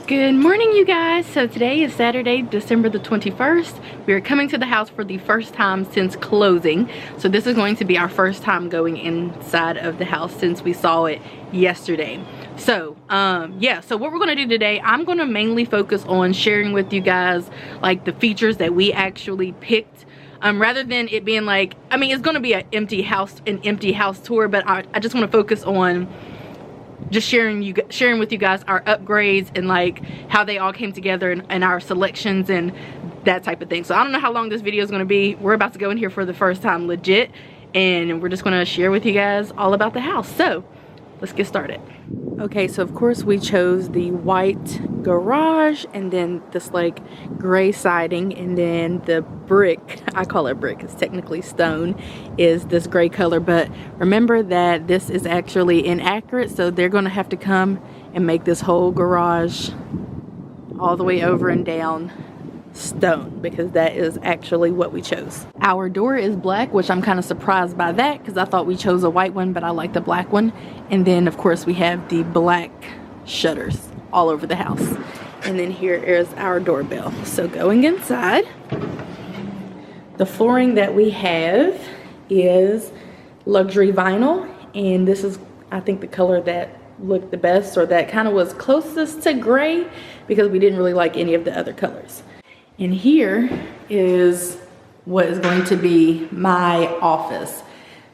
Good morning, you guys. So today is Saturday, December the 21st. We are coming to the house for the first time since closing. So this is going to be our first time going inside of the house since we saw it yesterday. So yeah, so what we're going to do today, I'm going to mainly focus on sharing with you guys like the features that we actually picked. Rather than it being like, I mean, it's going to be an empty house tour, but I just want to focus on just sharing with you guys our upgrades and like how they all came together and our selections and that type of thing. So I don't know how long this video is going to be. We're about to go in here for the first time legit, and we're just going to share with you guys all about the house. So let's get started. Okay, so of course we chose the white garage and then this like gray siding, and then the brick, I call it brick, it's technically stone, is this gray color. But remember that this is actually inaccurate, so they're gonna have to come and make this whole garage all the way over and down stone, because that is actually what we chose. Our door is black, which I'm kind of surprised by that because I thought we chose a white one, but I like the black one. And then of course we have the black shutters all over the house. And then here is our doorbell. So going inside, the flooring that we have is luxury vinyl, and this is, I think, the color that looked the best, or that kind of was closest to gray, because we didn't really like any of the other colors. And here is what is going to be my office.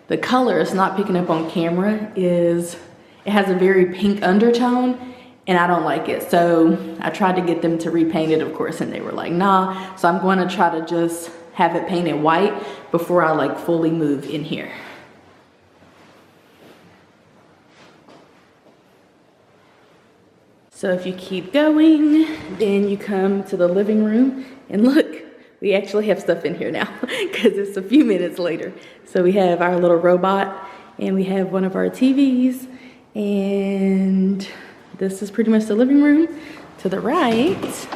The color, is not picking up on camera, it has a very pink undertone, and I don't like it. So I tried to get them to repaint it, of course, and they were like, nah. So I'm going to try to just have it painted white before I like fully move in here. So if you keep going, then you come to the living room, and look, we actually have stuff in here now because it's a few minutes later. So we have our little robot, and we have one of our TVs, and this is pretty much the living room. To the right,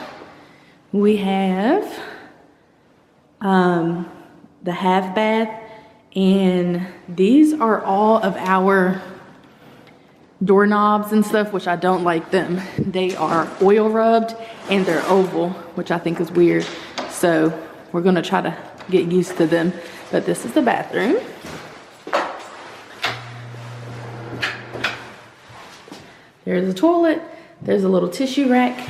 we have the half bath, and these are all of our doorknobs and stuff, which I don't like them. They are oil rubbed and they're oval, which I think is weird. So we're gonna try to get used to them. But this is the bathroom. There's a toilet, there's a little tissue rack,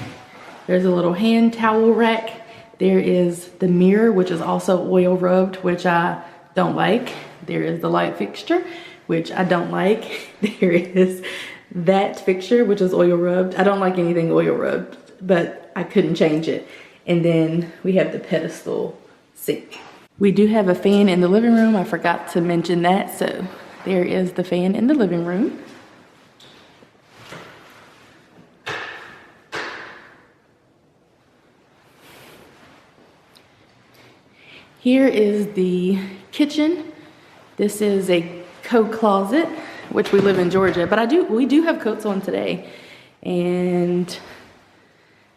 there's a little hand towel rack. There is the mirror, which is also oil rubbed, which I don't like. There is the light fixture, which I don't like. There is that fixture, which is oil rubbed. I don't like anything oil rubbed, but I couldn't change it. And then we have the pedestal sink. We do have a fan in the living room. I forgot to mention that. So there is the fan in the living room. Here is the kitchen. This is a coat closet, which we live in Georgia, but we do have coats on today. And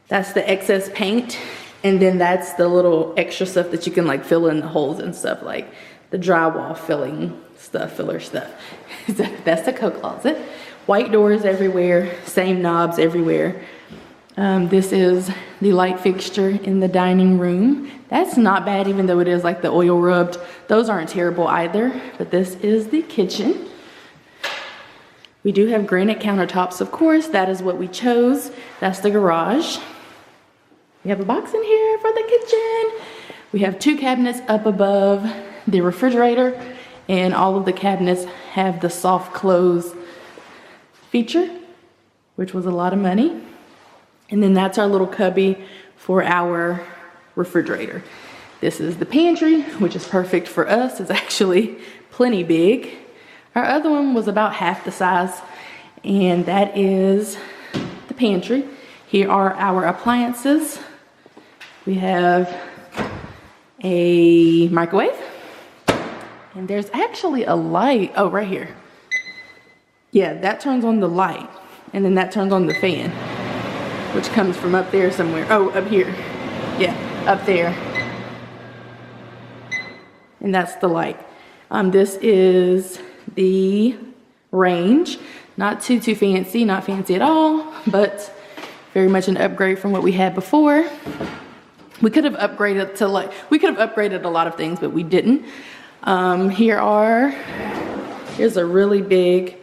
that's the excess paint, and then that's the little extra stuff that you can like fill in the holes and stuff, like the drywall filler stuff. That's the coat closet. White doors everywhere, same knobs everywhere. This is the light fixture in the dining room. That's not bad, even though it is like the oil rubbed. Those aren't terrible either, but this is the kitchen. We do have granite countertops, of course. That is what we chose. That's the garage. We have a box in here for the kitchen. We have two cabinets up above the refrigerator, and all of the cabinets have the soft close feature, which was a lot of money. And then that's our little cubby for our refrigerator. This is the pantry, which is perfect for us. It's actually plenty big. Our other one was about half the size, and that is the pantry. Here are our appliances. We have a microwave, and there's actually a light. Oh, right here. Yeah, that turns on the light, and then that turns on the fan, which comes from up there somewhere. Oh, up here. Yeah, up there. And that's the light. This is the range. Not too fancy, not fancy at all, but Very much an upgrade from what we had before. We could have upgraded to a lot of things, but we didn't. Here's a really big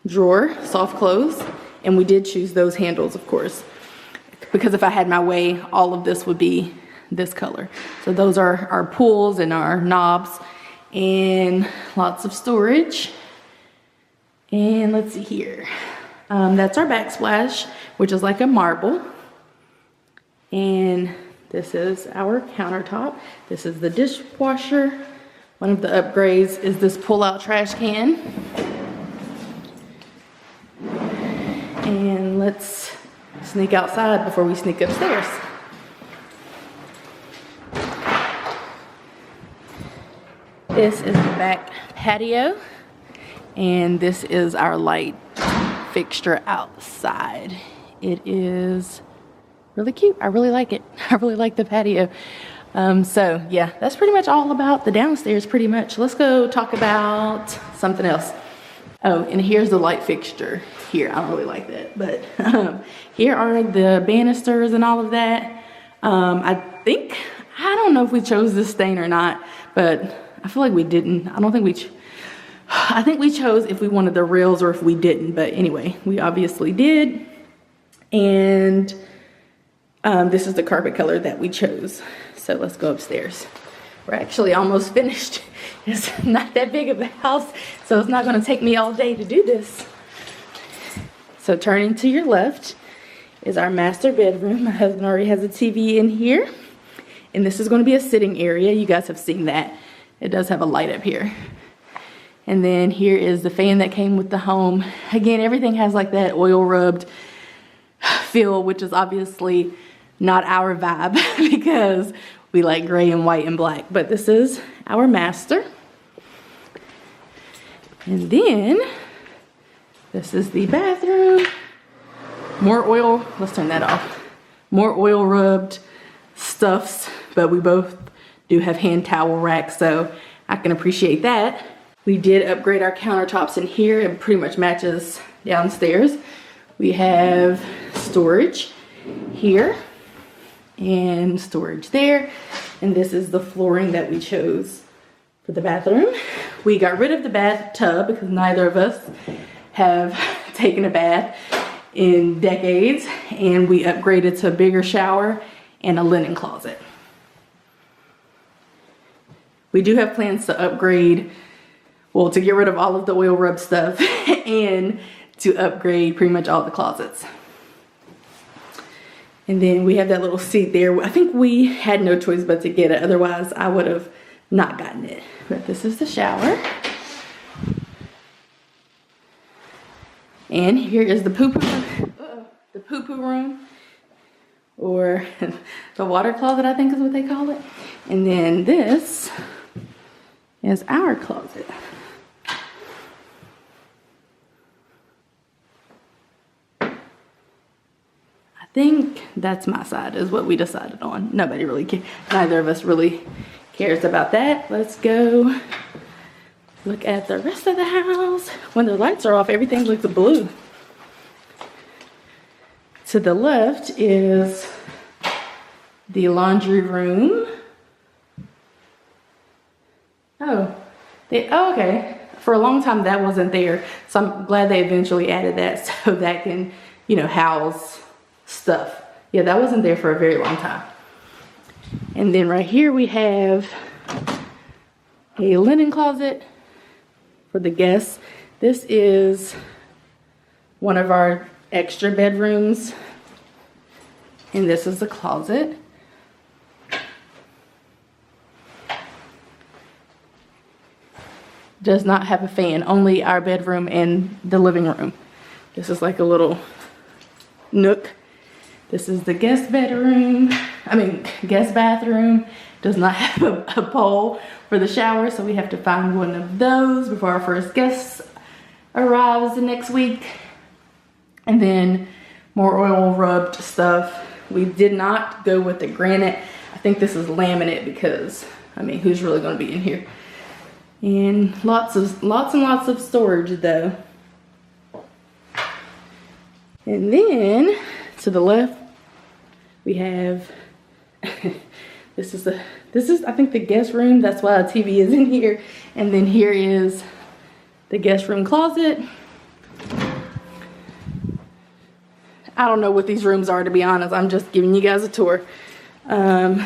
drawer, soft clothes, and we did choose those handles, of course, because if I had my way, all of this would be this color. So those are our pulls and our knobs, and lots of storage. And let's see here. That's our backsplash, which is like a marble. And this is our countertop. This is the dishwasher. One of the upgrades is this pull-out trash can. And let's sneak outside before we sneak upstairs. This is the back patio, and this is our light fixture outside. It is really cute. I really like it. I really like the patio. So yeah, that's pretty much all about the downstairs pretty much. Let's go talk about something else. Oh, and here's the light fixture here. I don't really like that, but here are the banisters and all of that. I don't know if we chose this stain or not, but I feel like we didn't. I think we chose if we wanted the rails or if we didn't, but anyway, we obviously did. And this is the carpet color that we chose. So let's go upstairs. We're actually almost finished. It's not that big of a house, so it's not going to take me all day to do this. So turning to your left is our master bedroom. My husband already has a TV in here. And this is going to be a sitting area. You guys have seen that. It does have a light up here. And then here is the fan that came with the home. Again, everything has like that oil rubbed feel, which is obviously not our vibe because we like gray and white and black. But this is our master. And then this is the bathroom. More oil, let's turn that off. More oil rubbed stuffs, but we both do have hand towel racks, so I can appreciate that. We did upgrade our countertops in here. It pretty much matches downstairs. We have storage here and storage there. And this is the flooring that we chose for the bathroom. We got rid of the bathtub because neither of us have taken a bath in decades. And we upgraded to a bigger shower and a linen closet. We do have plans to upgrade, well, to get rid of all of the oil rub stuff and to upgrade pretty much all the closets. And then we have that little seat there. I think we had no choice but to get it. Otherwise, I would have not gotten it. But this is the shower. And here is the poo-poo room. Or the water closet, I think is what they call it. And then this is our closet. I think that's my side is what we decided on. Nobody really cares. Neither of us really cares about that. Let's go look at the rest of the house. When the lights are off, everything looks blue. To the left is the laundry room. Oh, okay. For a long time that wasn't there. So I'm glad they eventually added that so that can, you know, house stuff. Yeah, that wasn't there for a very long time. And then right here we have a linen closet for the guests. This is one of our extra bedrooms. And this is the closet. Does not have a fan, only our bedroom and the living room. This is like a little nook. This is the guest bathroom. Does not have a pole for the shower, so we have to find one of those before our first guest arrives the next week. And then more oil rubbed stuff. We did not go with the granite. I think this is laminate because, I mean, who's really going to be in here? And lots and lots of storage though. And then To the left, we have, this is I think the guest room. That's why a TV is in here. And then here is the guest room closet. I don't know what these rooms are, to be honest. I'm just giving you guys a tour. Apparently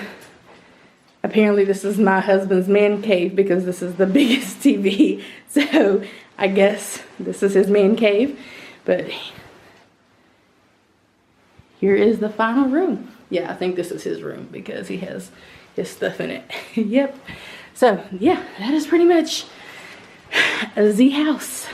this is my husband's man cave because this is the biggest TV. So I guess this is his man cave. But here is the final room. Yeah, I think this is his room because he has his stuff in it. Yep. So yeah, that is pretty much the house.